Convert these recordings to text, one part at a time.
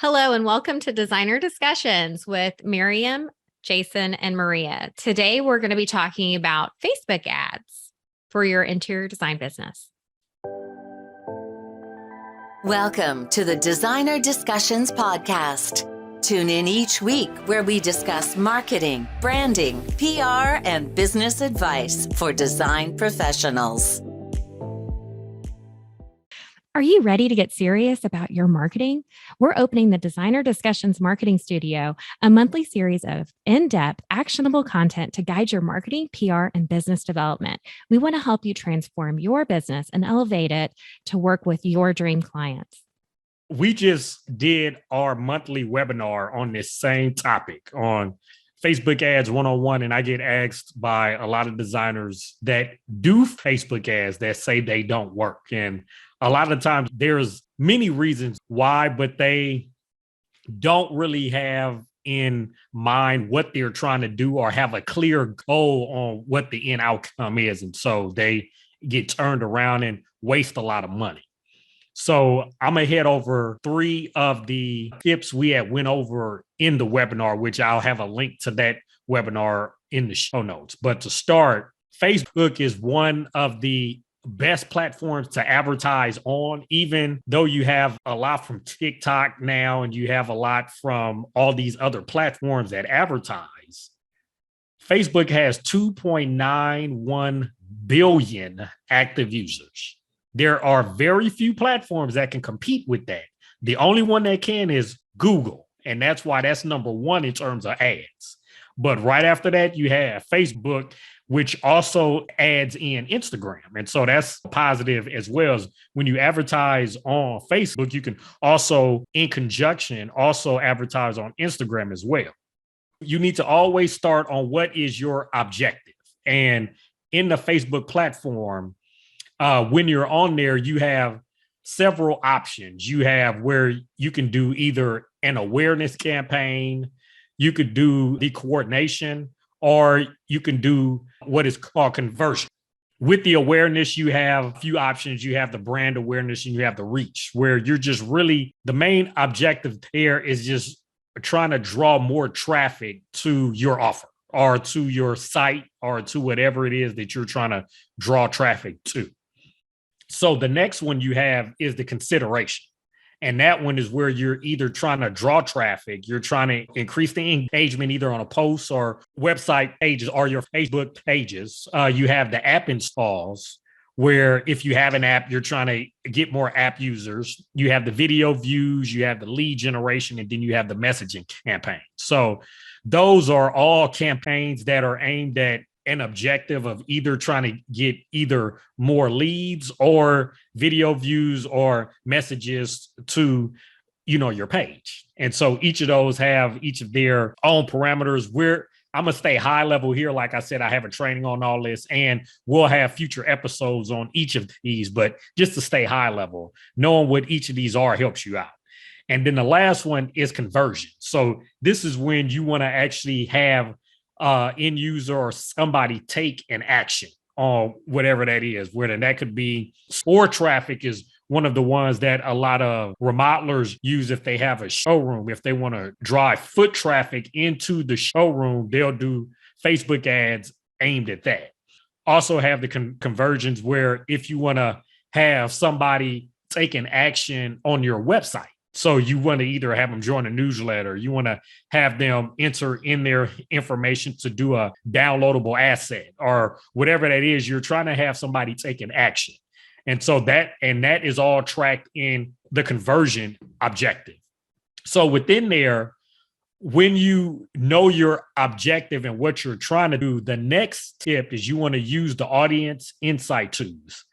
Hello, and welcome to Designer Discussions with Miriam, Jason, and Maria. Today, we're going to be talking about Facebook ads for your interior design business. Welcome to the Designer Discussions podcast. Tune in each week where we discuss marketing, branding, PR, and business advice for design professionals. Are you ready to get serious about your marketing? We're opening the Designer Discussions Marketing Studio, a monthly series of in-depth, actionable content to guide your marketing, PR, and business development. We want to help you transform your business and elevate it to work with your dream clients. We just did our monthly webinar on this same topic on Facebook ads 101, and I get asked by a lot of designers that do Facebook ads that say they don't work. And a lot of times there's many reasons why, but they don't really have in mind what they're trying to do or have a clear goal on what the end outcome is. And so they get turned around and waste a lot of money. So I'm going to head over 3 of the tips we had went over in the webinar, which I'll have a link to that webinar in the show notes. But to start, Facebook is one of the best platforms to advertise on, even though you have a lot from TikTok now and you have a lot from all these other platforms that advertise. Facebook has 2.91 billion active users. There are very few platforms that can compete with that. The only one that can is Google, and that's why that's number 1 in terms of ads. But right after that, you have Facebook, which also adds in Instagram. And so that's positive as well. As when you advertise on Facebook, you can also, in conjunction, also advertise on Instagram as well. You need to always start on what is your objective. And in the Facebook platform, when you're on there, you have several options. You have where you can do either an awareness campaign, you could do the coordination, or you can do what is called conversion. With the awareness, you have a few options. You have the brand awareness and you have the reach, where you're just really, the main objective there is just trying to draw more traffic to your offer or to your site or to whatever it is that you're trying to draw traffic to. So the next one you have is the consideration. And that one is where you're either trying to draw traffic, you're trying to increase the engagement either on a post or website pages or your Facebook pages. You have the app installs, where if you have an app, you're trying to get more app users. You have the video views, you have the lead generation, and then you have the messaging campaign. So those are all campaigns that are aimed at an objective of either trying to get either more leads or video views or messages to, your page. And so each of those have each of their own parameters. I'm going to stay high level here. Like I said, I have a training on all this, and we'll have future episodes on each of these, but just to stay high level, knowing what each of these are helps you out. And then the last one is conversion. So this is when you want to actually have end user or somebody take an action on whatever that is, whether that could be store traffic is one of the ones that a lot of remodelers use if they have a showroom. If they want to drive foot traffic into the showroom, they'll do Facebook ads aimed at that. Also have the conversions where if you want to have somebody take an action on your website. So you want to either have them join a newsletter, you want to have them enter in their information to do a downloadable asset or whatever that is, you're trying to have somebody take an action. And so that is all tracked in the conversion objective. So within there, when you know your objective and what you're trying to do, the next tip is you want to use the audience insight tools.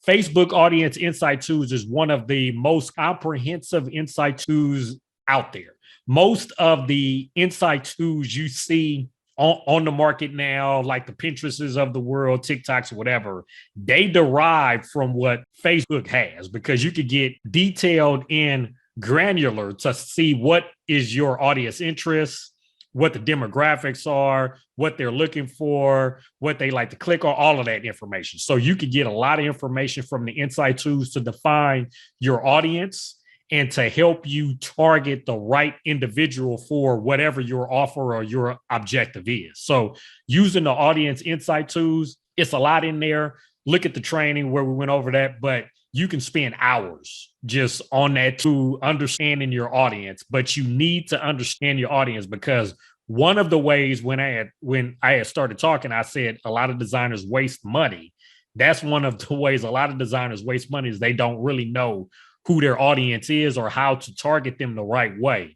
Facebook Audience Insight Tools is one of the most comprehensive insight tools out there. Most of the insight tools you see on the market now, like the Pinterests of the world, TikToks, whatever, they derive from what Facebook has, because you could get detailed and granular to see what is your audience interest, what the demographics are, what they're looking for, what they like to click on, all of that information. So you can get a lot of information from the insight tools to define your audience and to help you target the right individual for whatever your offer or your objective is. So using the audience insight tools, it's a lot in there. Look at the training where we went over that, but you can spend hours just on that to understanding your audience. But you need to understand your audience, because one of the ways when I had started talking, I said a lot of designers waste money. That's one of the ways a lot of designers waste money, is they don't really know who their audience is or how to target them the right way.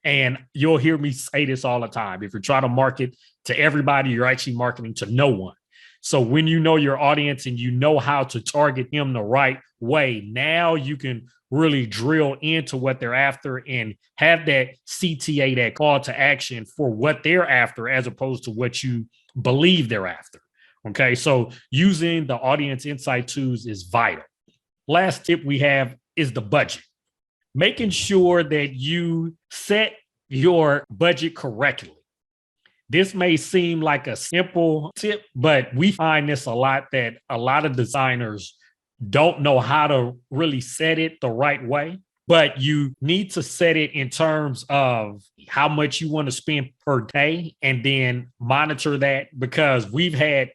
And you'll hear me say this all the time. If you're trying to market to everybody, you're actually marketing to no one. So when you know your audience and you know how to target them the right way, now you can really drill into what they're after and have that CTA, that call to action for what they're after, as opposed to what you believe they're after. Okay, so using the audience insight tools is vital. Last tip we have is the budget. Making sure that you set your budget correctly. This may seem like a simple tip, but we find this a lot, that a lot of designers don't know how to really set it the right way. But you need to set it in terms of how much you want to spend per day, and then monitor that, because we've had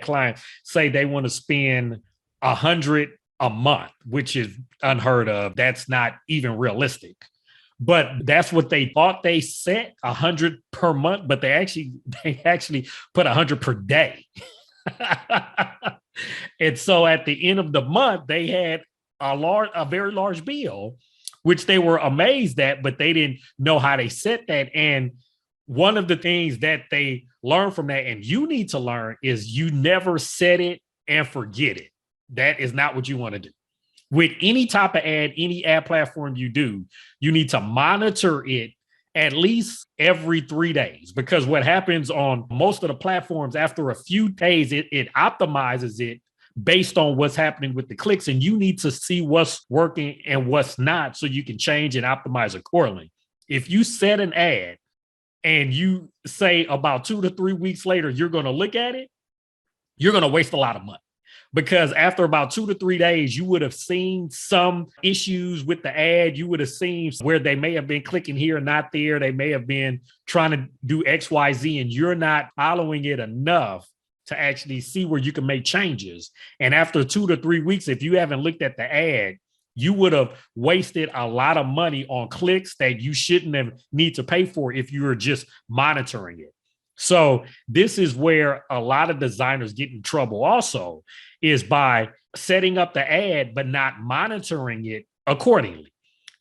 clients say they want to spend $100 a month, which is unheard of. That's not even realistic. But that's what they thought they set, 100 per month, but they actually put 100 per day. And so at the end of the month, they had a very large bill, which they were amazed at, but they didn't know how they set that. And one of the things that they learned from that, and you need to learn, is you never set it and forget it. That is not what you want to do. With any type of ad, any ad platform you do, you need to monitor it at least every 3 days, because what happens on most of the platforms, after a few days, it optimizes it based on what's happening with the clicks, and you need to see what's working and what's not, so you can change and optimize accordingly. If you set an ad and you say about 2 to 3 weeks later you're going to look at it, you're going to waste a lot of money. Because after about 2 to 3 days, you would have seen some issues with the ad. You would have seen where they may have been clicking here and not there. They may have been trying to do X, Y, Z, and you're not following it enough to actually see where you can make changes. And after 2 to 3 weeks, if you haven't looked at the ad, you would have wasted a lot of money on clicks that you shouldn't have need to pay for if you were just monitoring it. So this is where a lot of designers get in trouble also, is by setting up the ad, but not monitoring it accordingly.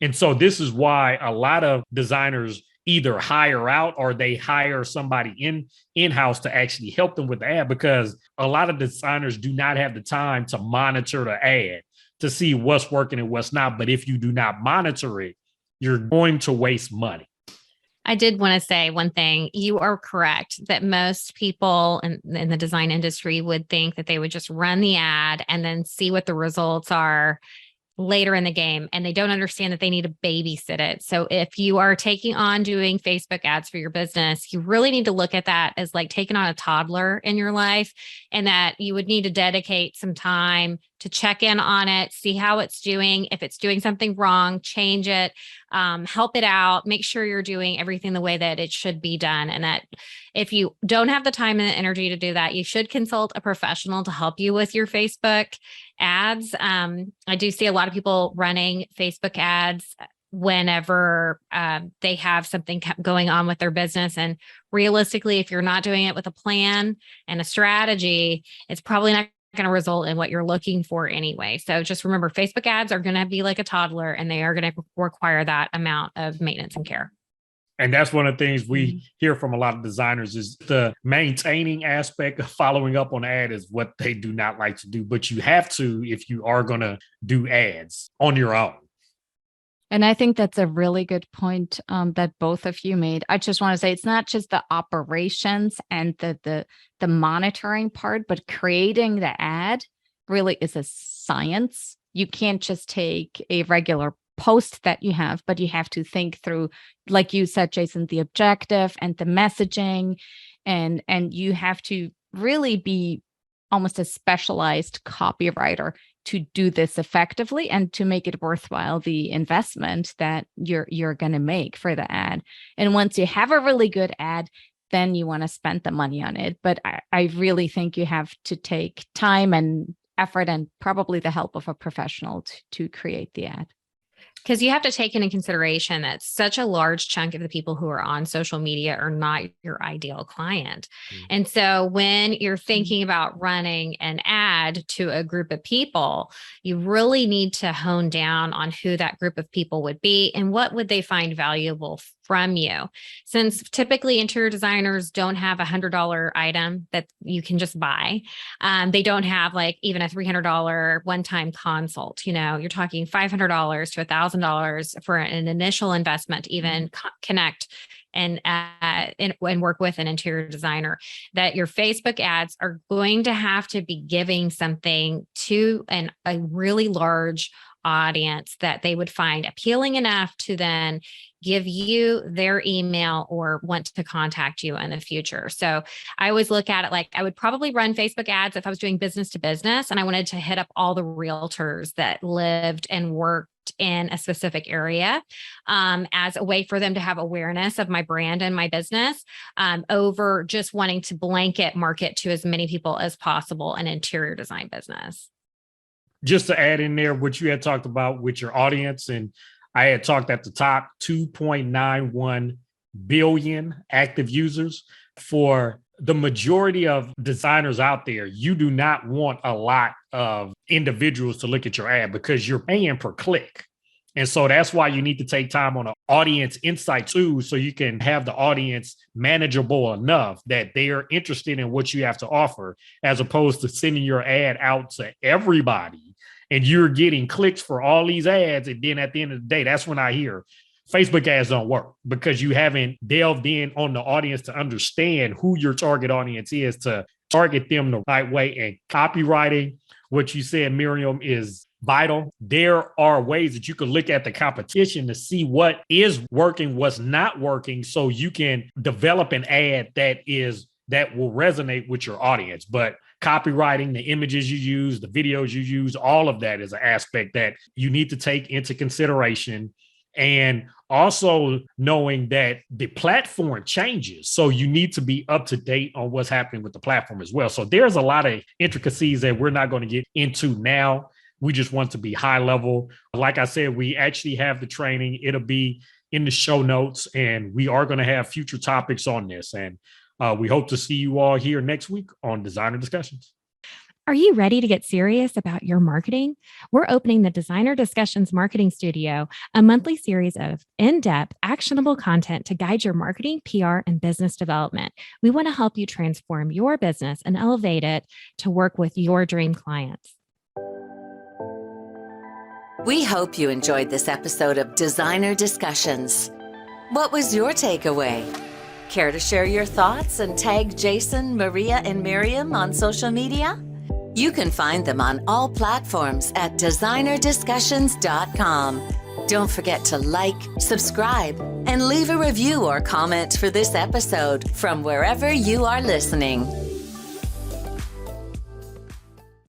And so this is why a lot of designers either hire out or they hire somebody in-house to actually help them with the ad, because a lot of designers do not have the time to monitor the ad to see what's working and what's not. But if you do not monitor it, you're going to waste money. I did want to say one thing. You are correct that most people in the design industry would think that they would just run the ad and then see what the results are later in the game. And they don't understand that they need to babysit it. So if you are taking on doing Facebook ads for your business, you really need to look at that as like taking on a toddler in your life, and that you would need to dedicate some time to check in on it, see how it's doing. If it's doing something wrong, change it, help it out, make sure you're doing everything the way that it should be done. And that if you don't have the time and the energy to do that, you should consult a professional to help you with your Facebook ads. I do see a lot of people running Facebook ads whenever they have something going on with their business. And realistically, if you're not doing it with a plan and a strategy, it's probably not going to result in what you're looking for anyway. So just remember, Facebook ads are going to be like a toddler, and they are going to require that amount of maintenance and care. And that's one of the things we hear from a lot of designers, is the maintaining aspect of following up on ad is what they do not like to do. But you have to if you are going to do ads on your own. And I think that's a really good point that both of you made. I just want to say it's not just the operations and the monitoring part, but creating the ad really is a science. You can't just take a regular post that you have, but you have to think through, like you said, Jason, the objective and the messaging, and you have to really be almost a specialized copywriter to do this effectively and to make it worthwhile, the investment that you're going to make for the ad. And once you have a really good ad, then you want to spend the money on it. But I really think you have to take time and effort and probably the help of a professional to create the ad. Because you have to take into consideration that such a large chunk of the people who are on social media are not your ideal client. And so when you're thinking about running an ad to a group of people, you really need to hone down on who that group of people would be and what would they find valuable from you. Since typically interior designers don't have $100 item that you can just buy. They don't have like even a $300 one-time consult. You're talking $500 to $1,000 for an initial investment, even connect and work with an interior designer. That your Facebook ads are going to have to be giving something to a really large audience that they would find appealing enough to then give you their email or want to contact you in the future. So I always look at it like I would probably run Facebook ads if I was doing business to business and I wanted to hit up all the realtors that lived and worked in a specific area as a way for them to have awareness of my brand and my business over just wanting to blanket market to as many people as possible an interior design business. Just to add in there what you had talked about with your audience, and I had talked at the top, 2.91 billion active users. For the majority of designers out there, you do not want a lot of individuals to look at your ad because you're paying per click. And so that's why you need to take time on an audience insight too, so you can have the audience manageable enough that they are interested in what you have to offer, as opposed to sending your ad out to everybody and you're getting clicks for all these ads. And then at the end of the day, that's when I hear Facebook ads don't work because you haven't delved in on the audience to understand who your target audience is, to target them the right way. And copywriting, what you said, Mirjam, is vital. There are ways that you can look at the competition to see what is working, what's not working, so you can develop an ad that will resonate with your audience. But copywriting, the images you use, the videos you use, all of that is an aspect that you need to take into consideration. And also knowing that the platform changes. So you need to be up to date on what's happening with the platform as well. So there's a lot of intricacies that we're not going to get into now. We just want to be high level. Like I said, we actually have the training. It'll be in the show notes, and we are going to have future topics on this. And we hope to see you all here next week on Designer Discussions. Are you ready to get serious about your marketing? We're opening the Designer Discussions Marketing Studio, a monthly series of in-depth, actionable content to guide your marketing, PR, and business development. We want to help you transform your business and elevate it to work with your dream clients. We hope you enjoyed this episode of Designer Discussions. What was your takeaway? Care to share your thoughts and tag Jason, Maria, and Mirjam on social media? You can find them on all platforms at designerdiscussions.com. Don't forget to like, subscribe, and leave a review or comment for this episode from wherever you are listening.